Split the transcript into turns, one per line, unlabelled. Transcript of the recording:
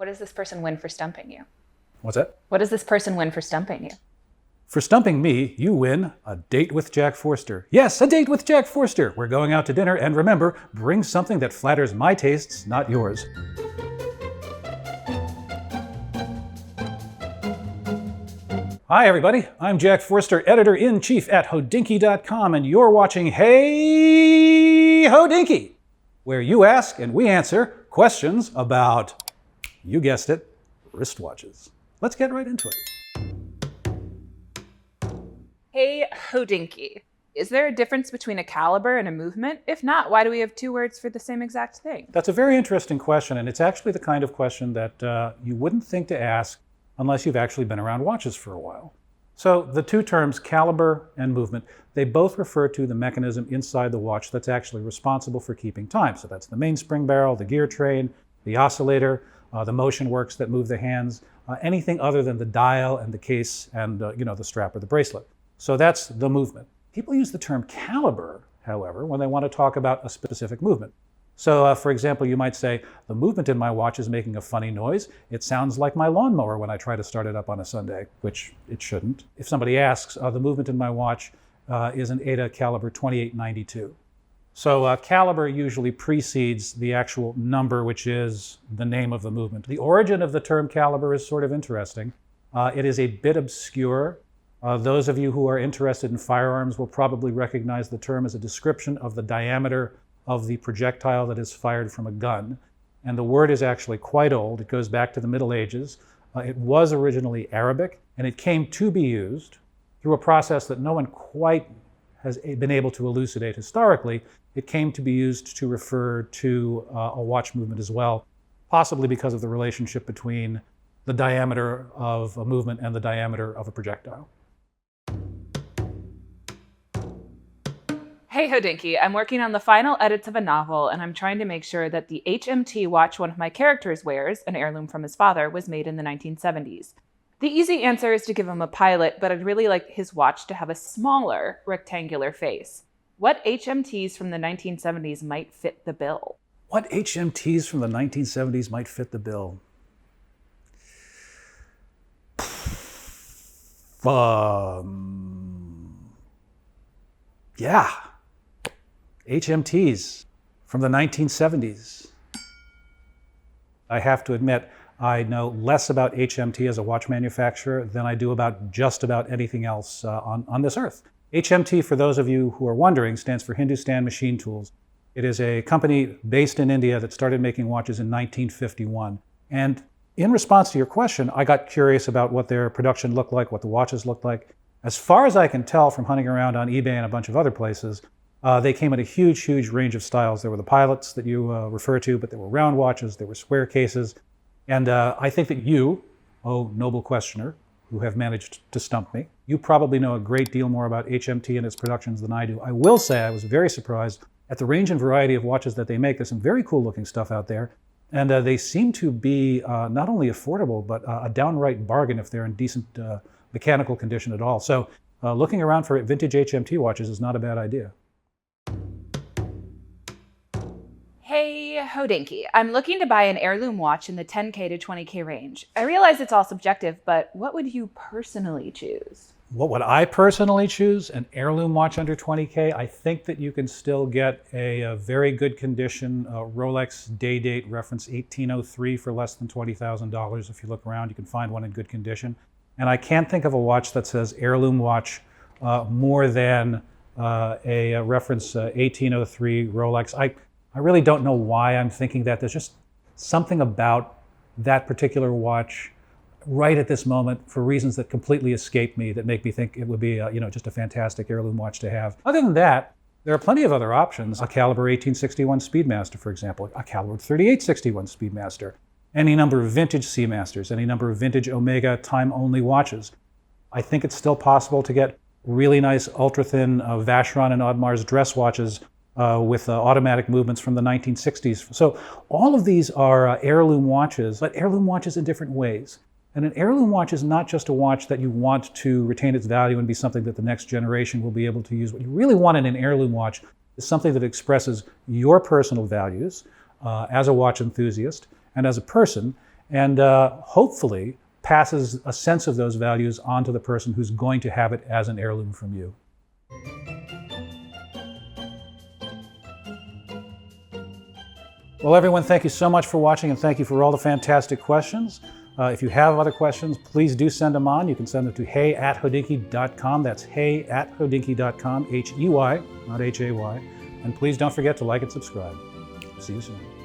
What does this person win for stumping you?
What's that?
What does this person win for stumping you?
For stumping me, you win a date with Jack Forster. Yes, a date with Jack Forster. We're going out to dinner, and remember, bring something that flatters my tastes, not yours. Hi, everybody. I'm Jack Forster, editor-in-chief at Hodinkee.com, and you're watching Hey Hodinkee, where you ask and we answer questions about, you guessed it, wristwatches. Let's get right into it.
Hey Hodinkee, is there a difference between a caliber and a movement? If not, why do we have two words for the same exact thing?
That's a very interesting question, and it's actually the kind of question that you wouldn't think to ask unless you've actually been around watches for a while. So the two terms, caliber and movement, they both refer to the mechanism inside the watch that's actually responsible for keeping time. So that's the main spring barrel, the gear train, the oscillator, the motion works that move the hands, anything other than the dial and the case and the strap or the bracelet. So that's the movement. People use the term caliber, however, when they want to talk about a specific movement. So, for example, you might say, the movement in my watch is making a funny noise. It sounds like my lawnmower when I try to start it up on a Sunday, which it shouldn't. If somebody asks, the movement in my watch is an ATA caliber 2892. So caliber usually precedes the actual number, which is the name of the movement. The origin of the term caliber is sort of interesting. It is a bit obscure. Those of you who are interested in firearms will probably recognize the term as a description of the diameter of the projectile that is fired from a gun. And the word is actually quite old. It goes back to the Middle Ages. It was originally Arabic, and it came to be used through a process that no one quite has been able to elucidate historically. It came to be used to refer to a watch movement as well, possibly because of the relationship between the diameter of a movement and the diameter of a projectile.
Hey Hodinkee, I'm working on the final edits of a novel, and I'm trying to make sure that the HMT watch one of my characters wears, an heirloom from his father, was made in the 1970s. The easy answer is to give him a pilot, but I'd really like his watch to have a smaller, rectangular face. What HMTs from the 1970s might fit the bill?
What HMTs from the 1970s might fit the bill? Yeah. HMTs from the 1970s. I have to admit, I know less about HMT as a watch manufacturer than I do about just about anything else on this earth. HMT, for those of you who are wondering, stands for Hindustan Machine Tools. It is a company based in India that started making watches in 1951. And in response to your question, I got curious about what their production looked like, what the watches looked like. As far as I can tell from hunting around on eBay and a bunch of other places, they came in a huge, huge range of styles. There were the pilots that you refer to, but there were round watches, there were square cases. And I think that you, oh noble questioner, who have managed to stump me, you probably know a great deal more about HMT and its productions than I do. I will say I was very surprised at the range and variety of watches that they make. There's some very cool looking stuff out there. And they seem to be not only affordable, but a downright bargain if they're in decent mechanical condition at all. So looking around for vintage HMT watches is not a bad idea.
Hey Hodinkee, I'm looking to buy an heirloom watch in the 10K to 20K range. I realize it's all subjective, but what would you personally choose?
What would I personally choose? An heirloom watch under 20K? I think that you can still get a very good condition Rolex day date reference 1803 for less than $20,000. If you look around, you can find one in good condition. And I can't think of a watch that says heirloom watch more than a reference 1803 Rolex. I really don't know why I'm thinking that. There's just something about that particular watch right at this moment for reasons that completely escape me that make me think it would be just a fantastic heirloom watch to have. Other than that, there are plenty of other options. A caliber 1861 Speedmaster, for example, a caliber 3861 Speedmaster, any number of vintage Seamasters, any number of vintage Omega time-only watches. I think it's still possible to get really nice ultra-thin Vacheron and Audemars dress watches with automatic movements from the 1960s. So all of these are heirloom watches, but heirloom watches in different ways. And an heirloom watch is not just a watch that you want to retain its value and be something that the next generation will be able to use. What you really want in an heirloom watch is something that expresses your personal values as a watch enthusiast and as a person, and hopefully passes a sense of those values on to the person who's going to have it as an heirloom from you. Well, everyone, thank you so much for watching, and thank you for all the fantastic questions. If you have other questions, please do send them on. You can send them to hey@hodinkee.com. That's hey@hodinkee.com, H-E-Y, not H-A-Y. And please don't forget to like and subscribe. See you soon.